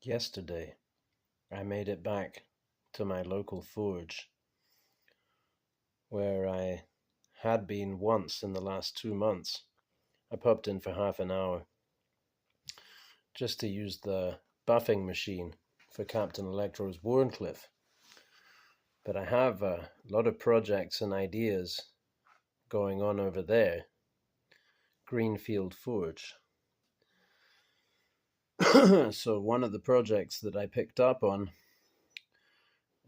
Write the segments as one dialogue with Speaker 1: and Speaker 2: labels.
Speaker 1: Yesterday, I made it back to my local forge, where I had been once in the last 2 months. I popped in for half an hour just to use the buffing machine for Captain Electro's Warncliffe. But I have a lot of projects and ideas going on over there, Greenfield Forge. So one of the projects that I picked up on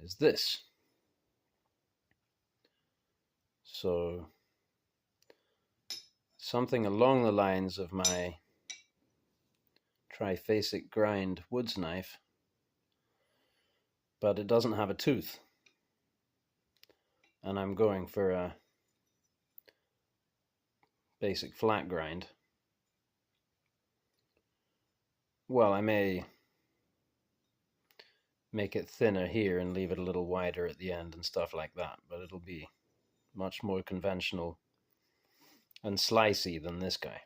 Speaker 1: is this. So something along the lines of my triphasic grind woods knife, but it doesn't have a tooth. And I'm going for a basic flat grind. Well, I may make it thinner here and leave it a little wider at the end and stuff like that, but it'll be much more conventional and slicey than this guy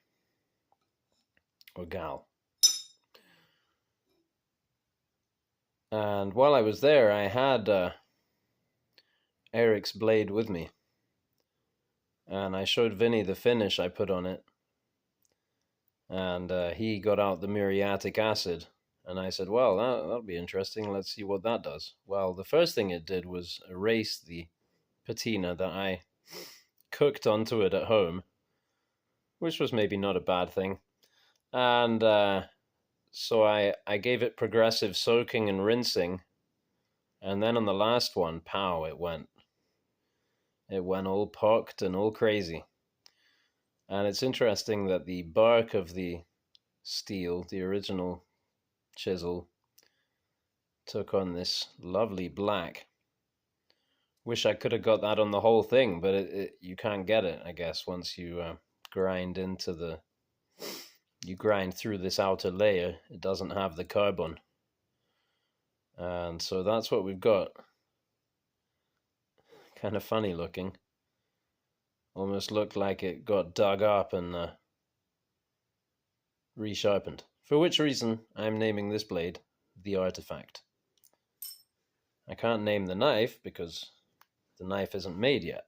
Speaker 1: or gal. And while I was there, I had Airik's blade with me, and I showed Vinny the finish I put on it, and he got out the muriatic acid, and I said, well, that'll be interesting, let's see what that does. Well, the first thing it did was erase the patina that I cooked onto it at home, which was maybe not a bad thing. And so I gave it progressive soaking and rinsing, and then on the last one, pow, it went all pocked and all crazy. And it's interesting that the bark of the steel, the original chisel, took on this lovely black. Wish I could have got that on the whole thing, but you can't get it, I guess, once you grind you grind through this outer layer. It doesn't have the carbon. And so that's what we've got. Kind of funny looking. Almost looked like it got dug up and resharpened. For which reason, I'm naming this blade the Artifact. I can't name the knife because the knife isn't made yet.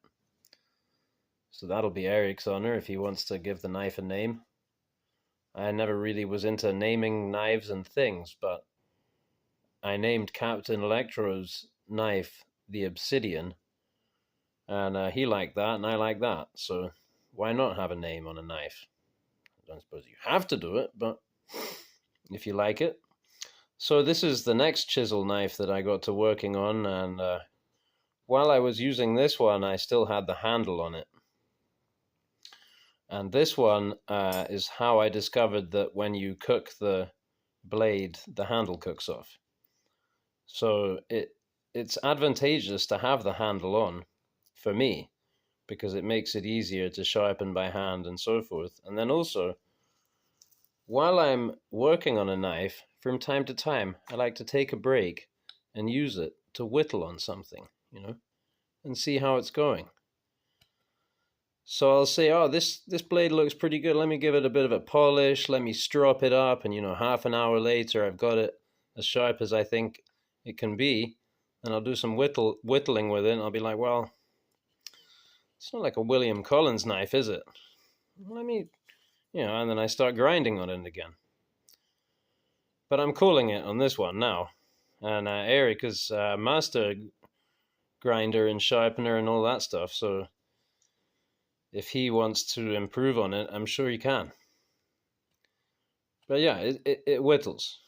Speaker 1: So that'll be Airik's honor if he wants to give the knife a name. I never really was into naming knives and things, but I named Captain Electro's knife the Obsidian, and he liked that, and I like that, so why not have a name on a knife? I don't suppose you have to do it, but if you like it. So this is the next chisel knife that I got to working on, and while I was using this one, I still had the handle on it. And this one is how I discovered that when you cook the blade, the handle cooks off. So it's advantageous to have the handle on, for me, because it makes it easier to sharpen by hand and so forth. And then also, while I'm working on a knife, from time to time, I like to take a break and use it to whittle on something, and see how it's going. So I'll say, oh, this blade looks pretty good. Let me give it a bit of a polish. Let me strop it up. And, half an hour later, I've got it as sharp as I think it can be. And I'll do some whittling with it. And I'll be like, well, it's not like a William Collins knife, is it? Let me, and then I start grinding on it again. But I'm cooling it on this one now. And Airik is a master grinder and sharpener and all that stuff. So if he wants to improve on it, I'm sure he can. But yeah, it whittles.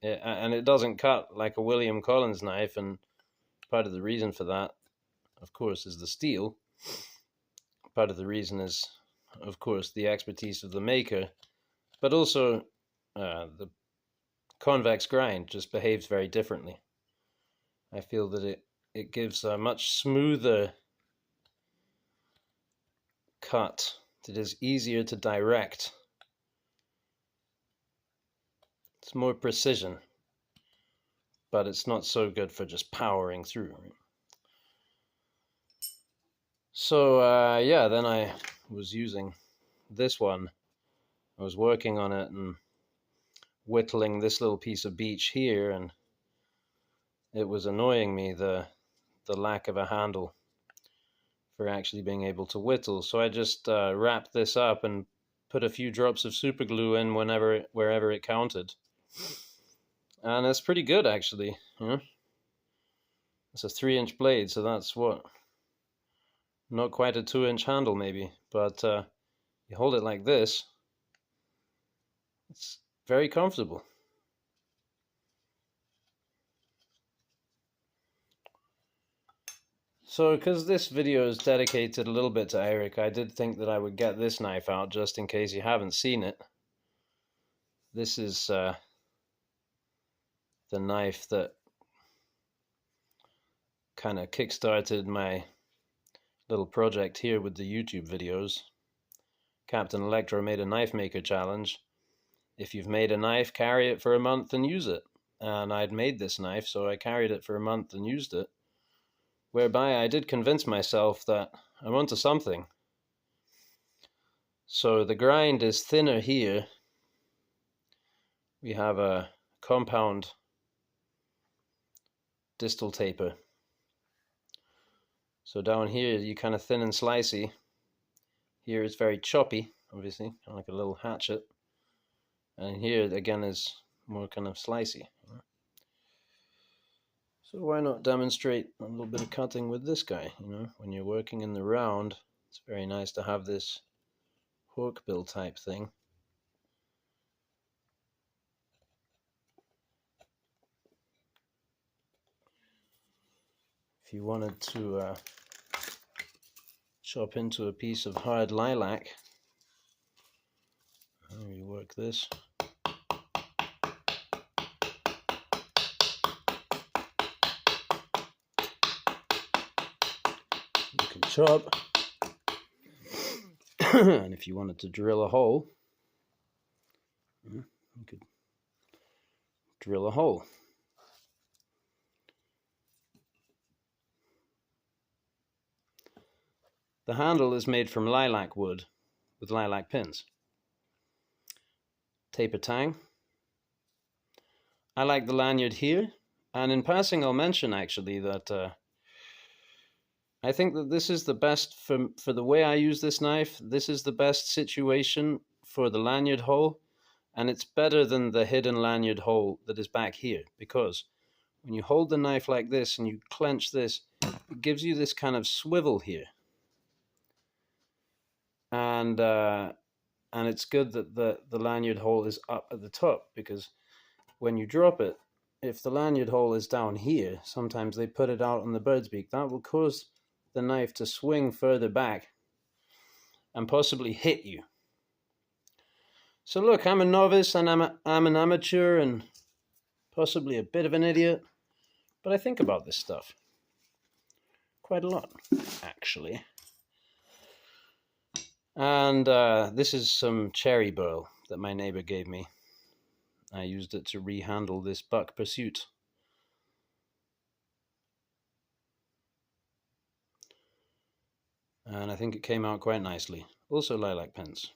Speaker 1: And it doesn't cut like a William Collins knife. And part of the reason for that, of course, is the steel. Part of the reason is, of course, the expertise of the maker. But also, the convex grind just behaves very differently. I feel that it gives a much smoother cut that is easier to direct. It's more precision, but it's not so good for just powering through. So yeah, then I was using this one. I was working on it, and whittling this little piece of beech here, and it was annoying me, the lack of a handle for actually being able to whittle. So I just wrapped this up and put a few drops of super glue in wherever it counted, and it's pretty good actually. You know, it's a 3-inch blade, so that's what, not quite a 2-inch handle maybe, but you hold it like this, it's very comfortable. So, because this video is dedicated a little bit to Airik, I did think that I would get this knife out just in case you haven't seen it. This is the knife that kind of kickstarted my little project here with the YouTube videos. Captain Electro made a knife maker challenge. If you've made a knife, carry it for a month and use it. And I'd made this knife, so I carried it for a month and used it, whereby I did convince myself that I'm onto something. So the grind is thinner here. We have a compound distal taper. So down here you kind of thin and slicey. Here it's very choppy, obviously, kind of like a little hatchet. And here again is more kind of slicey. So why not demonstrate a little bit of cutting with this guy? You know, when you're working in the round, it's very nice to have this hawkbill type thing. If you wanted to chop into a piece of hard lilac, you work this. You can chop. And if you wanted to drill a hole, you could drill a hole. The handle is made from lilac wood with lilac pins. Taper tang. I like the lanyard here, and in passing I'll mention actually that I think that this is the best, for the way I use this knife, this is the best situation for the lanyard hole, and it's better than the hidden lanyard hole that is back here, because when you hold the knife like this and you clench this, it gives you this kind of swivel here. And it's good that the lanyard hole is up at the top, because when you drop it, if the lanyard hole is down here, sometimes they put it out on the bird's beak, that will cause the knife to swing further back and possibly hit you. So look, I'm a novice and I'm an amateur and possibly a bit of an idiot, but I think about this stuff quite a lot, actually. And this is some cherry burl that my neighbor gave me. I used it to rehandle this buck pursuit. And I think it came out quite nicely. Also lilac pins.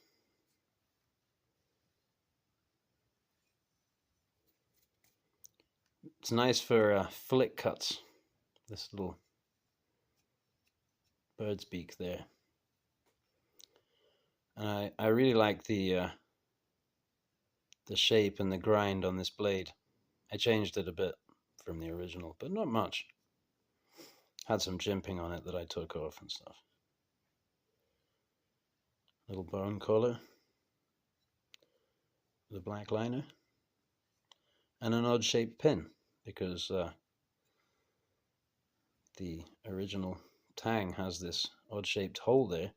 Speaker 1: It's nice for flick cuts. This little bird's beak there. And I really like the shape and the grind on this blade. I changed it a bit from the original, but not much. Had some jimping on it that I took off and stuff. Little bone collar, the black liner, and an odd shaped pin, because the original tang has this odd shaped hole there.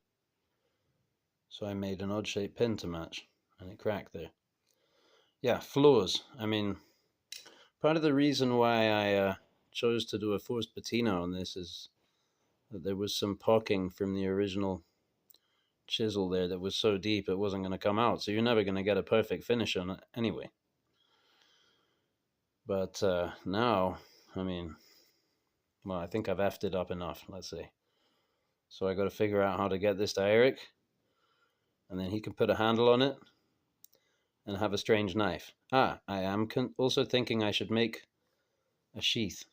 Speaker 1: So I made an odd shaped pin to match, and it cracked there. Yeah, flaws. I mean, part of the reason why I chose to do a forced patina on this is that there was some pocking from the original chisel there that was so deep it wasn't going to come out. So you're never going to get a perfect finish on it anyway. But now, I mean, well, I think I've effed it up enough, let's say. So I got to figure out how to get this to Airik, and then he can put a handle on it. and have a strange knife. I am also thinking I should make a sheath.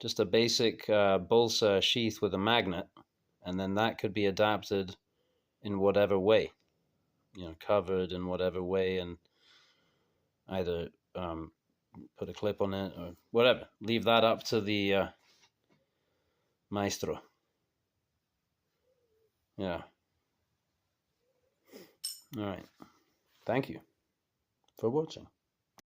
Speaker 1: Just a basic balsa sheath with a magnet, and then that could be adapted in whatever way, covered in whatever way, and either put a clip on it or whatever. Leave that up to the maestro. Yeah. All right. Thank you for watching.